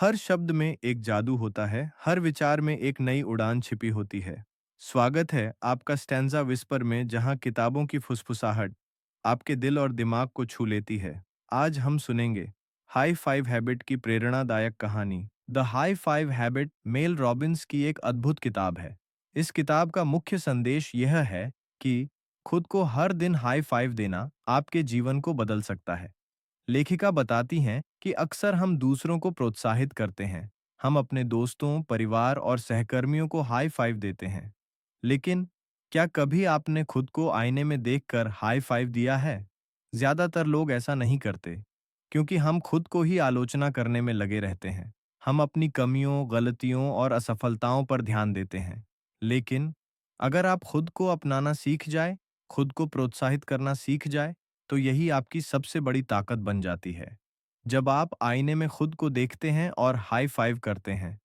हर शब्द में एक जादू होता है, हर विचार में एक नई उड़ान छिपी होती है। स्वागत है आपका स्टैन्ज़ा विस्पर में, जहां किताबों की फुसफुसाहट आपके दिल और दिमाग को छू लेती है। आज हम सुनेंगे हाई फाइव हैबिट की प्रेरणादायक कहानी। The high five habit Mel Robbins की एक अद्भुत किताब है। इस किताब का मुख्य संदेश यह है कि खुद को हर दिन हाई फाइव देना आपके जीवन को बदल सकता है। लेखिका बताती हैं कि अक्सर हम दूसरों को प्रोत्साहित करते हैं। हम अपने दोस्तों, परिवार और सहकर्मियों को हाई फाइव देते हैं। लेकिन क्या कभी आपने खुद को आईने में देखकर हाई फाइव दिया है? ज्यादातर लोग ऐसा नहीं करते, क्योंकि हम खुद को ही आलोचना करने में लगे रहते हैं। हम अपनी कमियों, गलतियों और असफलताओं पर ध्यान देते हैं। लेकिन अगर आप खुद को अपनाना सीख जाए, खुद को प्रोत्साहित करना सीख जाए, तो यही आपकी सबसे बड़ी ताकत बन जाती है। जब आप आईने में खुद को देखते हैं और हाई फाइव करते हैं,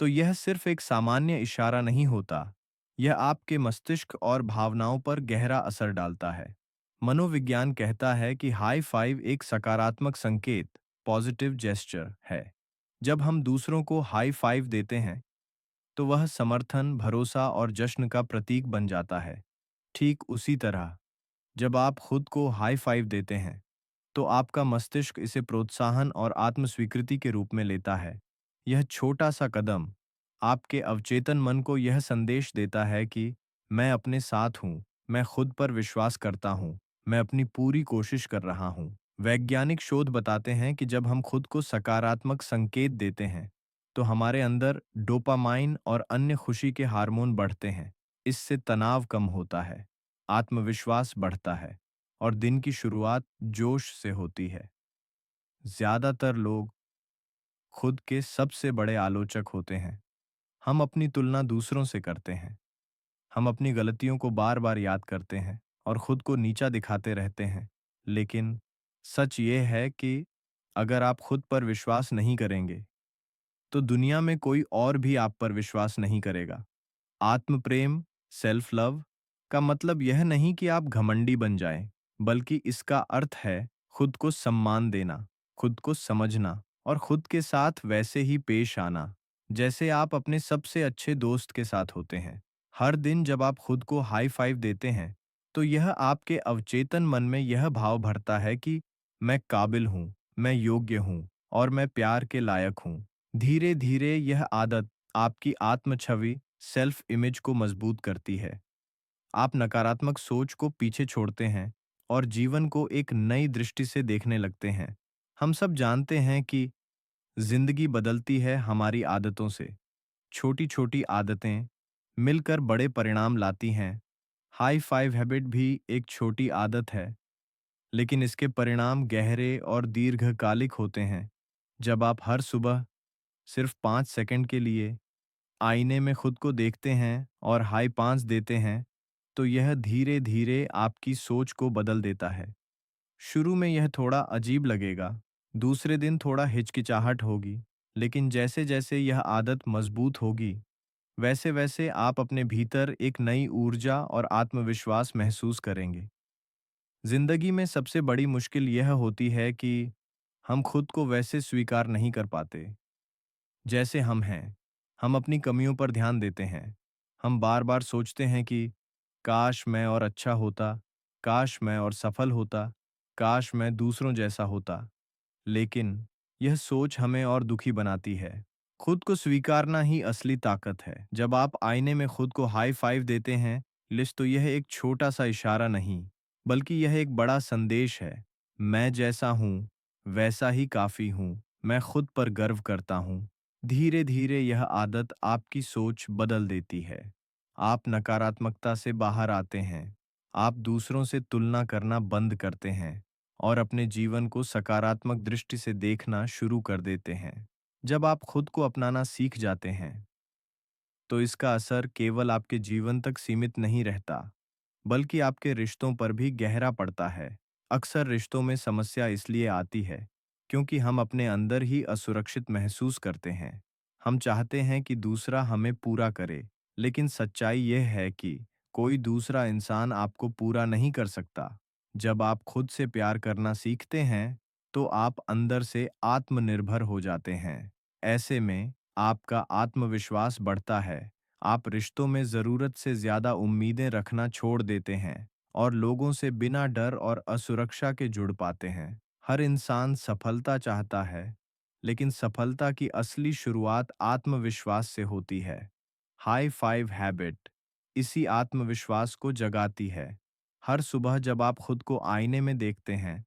तो यह सिर्फ एक सामान्य इशारा नहीं होता, यह आपके मस्तिष्क और भावनाओं पर गहरा असर डालता है। मनोविज्ञान कहता है कि हाई फाइव एक सकारात्मक संकेत, पॉजिटिव जेस्चर है। जब हम दूसरों को हाई फाइव देते हैं, तो वह समर्थन, भरोसा और जश्न का प्रतीक बन जाता है। ठीक उसी तरह, जब आप खुद को हाई फाइव देते हैं, तो आपका मस्तिष्क इसे प्रोत्साहन और आत्मस्वीकृति के रूप में लेता है। यह छोटा सा कदम आपके अवचेतन मन को यह संदेश देता है कि मैं अपने साथ हूँ, मैं खुद पर विश्वास करता हूँ, मैं अपनी पूरी कोशिश कर रहा हूँ। वैज्ञानिक शोध बताते हैं कि जब हम खुद को सकारात्मक संकेत देते हैं, तो हमारे अंदर डोपामाइन और अन्य खुशी के हार्मोन बढ़ते हैं। इससे तनाव कम होता है, आत्मविश्वास बढ़ता है और दिन की शुरुआत जोश से होती है। ज्यादातर लोग खुद के सबसे बड़े आलोचक होते हैं। हम अपनी तुलना दूसरों से करते हैं। हम अपनी गलतियों को बार बार याद करते हैं और खुद को नीचा दिखाते रहते हैं। लेकिन सच ये है कि अगर आप खुद पर विश्वास नहीं करेंगे, तो दुनिया में कोई और भी आप पर विश्वास नहीं करेगा। आत्म प्रेम, सेल्फ लव का मतलब यह नहीं कि आप घमंडी बन जाएं, बल्कि इसका अर्थ है खुद को सम्मान देना, खुद को समझना और खुद के साथ वैसे ही पेश आना, जैसे आप अपने सबसे अच्छे दोस्त के साथ होते हैं। हर दिन जब आप खुद को हाई फाइव देते हैं, तो यह आपके अवचेतन मन में यह भाव भरता है कि मैं काबिल हूँ, मैं योग्य हूँ और मैं प्यार के लायक हूँ। धीरे धीरे यह आदत आपकी आत्म छवि, सेल्फ इमेज को मजबूत करती है। आप नकारात्मक सोच को पीछे छोड़ते हैं और जीवन को एक नई दृष्टि से देखने लगते हैं। हम सब जानते हैं कि जिंदगी बदलती है हमारी आदतों से। छोटी छोटी आदतें मिलकर बड़े परिणाम लाती हैं। हाई फाइव हैबिट भी एक छोटी आदत है, लेकिन इसके परिणाम गहरे और दीर्घकालिक होते हैं। जब आप हर सुबह सिर्फ 5 सेकंड के लिए आईने में खुद को देखते हैं और हाई पांच देते हैं, तो यह धीरे धीरे आपकी सोच को बदल देता है। शुरू में यह थोड़ा अजीब लगेगा, दूसरे दिन थोड़ा हिचकिचाहट होगी, लेकिन जैसे जैसे यह आदत मजबूत होगी, वैसे वैसे आप अपने भीतर एक नई ऊर्जा और आत्मविश्वास महसूस करेंगे। जिंदगी में सबसे बड़ी मुश्किल यह होती है कि हम खुद को वैसे स्वीकार नहीं कर पाते जैसे हम हैं। हम अपनी कमियों पर ध्यान देते हैं। हम बार बार सोचते हैं कि काश मैं और अच्छा होता, काश मैं और सफल होता, काश मैं दूसरों जैसा होता। लेकिन यह सोच हमें और दुखी बनाती है। खुद को स्वीकारना ही असली ताकत है। जब आप आईने में खुद को हाई फाइव देते हैं, लिस्ट तो यह एक छोटा सा इशारा नहीं, बल्कि यह एक बड़ा संदेश है। मैं जैसा हूँ, वैसा ही काफी हूँ। मैं खुद पर गर्व करता हूँ। धीरे धीरे यह आदत आपकी सोच बदल देती है। आप नकारात्मकता से बाहर आते हैं। आप दूसरों से तुलना करना बंद करते हैं और अपने जीवन को सकारात्मक दृष्टि से देखना शुरू कर देते हैं। जब आप खुद को अपनाना सीख जाते हैं, तो इसका असर केवल आपके जीवन तक सीमित नहीं रहता, बल्कि आपके रिश्तों पर भी गहरा पड़ता है। अक्सर रिश्तों में समस्या इसलिए आती है, क्योंकि हम अपने अंदर ही असुरक्षित महसूस करते हैं। हम चाहते हैं कि दूसरा हमें पूरा करे, लेकिन सच्चाई यह है कि कोई दूसरा इंसान आपको पूरा नहीं कर सकता। जब आप खुद से प्यार करना सीखते हैं, तो आप अंदर से आत्मनिर्भर हो जाते हैं। ऐसे में आपका आत्मविश्वास बढ़ता है। आप रिश्तों में ज़रूरत से ज़्यादा उम्मीदें रखना छोड़ देते हैं और लोगों से बिना डर और असुरक्षा के जुड़ पाते हैं। हर इंसान सफलता चाहता है, लेकिन सफलता की असली शुरुआत आत्मविश्वास से होती है। हाई फाइव हैबिट इसी आत्मविश्वास को जगाती है। हर सुबह जब आप खुद को आईने में देखते हैं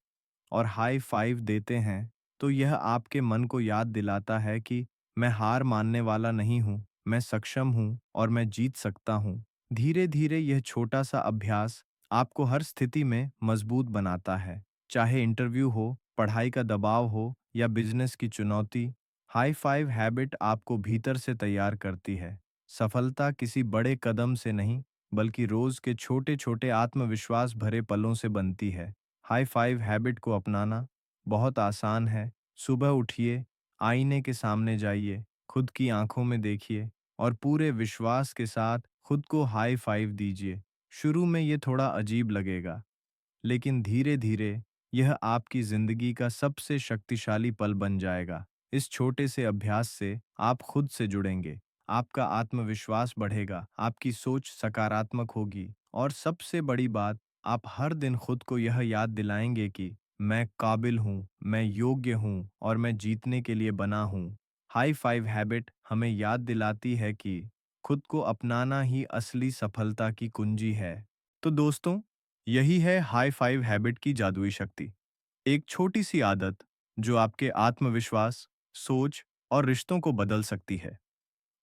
और हाई फाइव देते हैं, तो यह आपके मन को याद दिलाता है कि मैं हार मानने वाला नहीं हूँ, मैं सक्षम हूँ और मैं जीत सकता हूँ। धीरे धीरे यह छोटा सा अभ्यास आपको हर स्थिति में मजबूत बनाता है। चाहे इंटरव्यू हो, पढ़ाई का दबाव हो या बिजनेस की चुनौती, हाई फाइव हैबिट आपको भीतर से तैयार करती है। सफलता किसी बड़े कदम से नहीं, बल्कि रोज के छोटे छोटे आत्मविश्वास भरे पलों से बनती है। हाई फाइव हैबिट को अपनाना बहुत आसान है। सुबह उठिए, आईने के सामने जाइए, खुद की आंखों में देखिए और पूरे विश्वास के साथ खुद को हाई फाइव दीजिए। शुरू में ये थोड़ा अजीब लगेगा, लेकिन धीरे धीरे यह आपकी जिंदगी का सबसे शक्तिशाली पल बन जाएगा। इस छोटे से अभ्यास से आप खुद से जुड़ेंगे, आपका आत्मविश्वास बढ़ेगा, आपकी सोच सकारात्मक होगी और सबसे बड़ी बात, आप हर दिन खुद को यह याद दिलाएंगे कि मैं काबिल हूँ, मैं योग्य हूँ और मैं जीतने के लिए बना हूँ। हाई फाइव हैबिट हमें याद दिलाती है कि खुद को अपनाना ही असली सफलता की कुंजी है। तो दोस्तों, यही है हाई फाइव हैबिट की जादुई शक्ति। एक छोटी सी आदत जो आपके आत्मविश्वास, सोच और रिश्तों को बदल सकती है।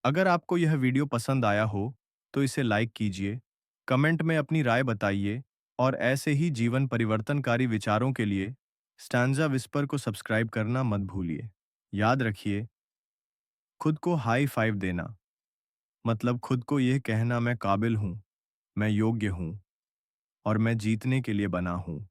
अगर आपको यह वीडियो पसंद आया हो, तो इसे लाइक कीजिए, कमेंट में अपनी राय बताइए और ऐसे ही जीवन परिवर्तनकारी विचारों के लिए स्टैंजा विस्पर को सब्सक्राइब करना मत भूलिए। याद रखिए, खुद को हाई फाइव देना मतलब खुद को यह कहना मैं काबिल हूँ, मैं योग्य हूँ और मैं जीतने के लिए बना हूँ।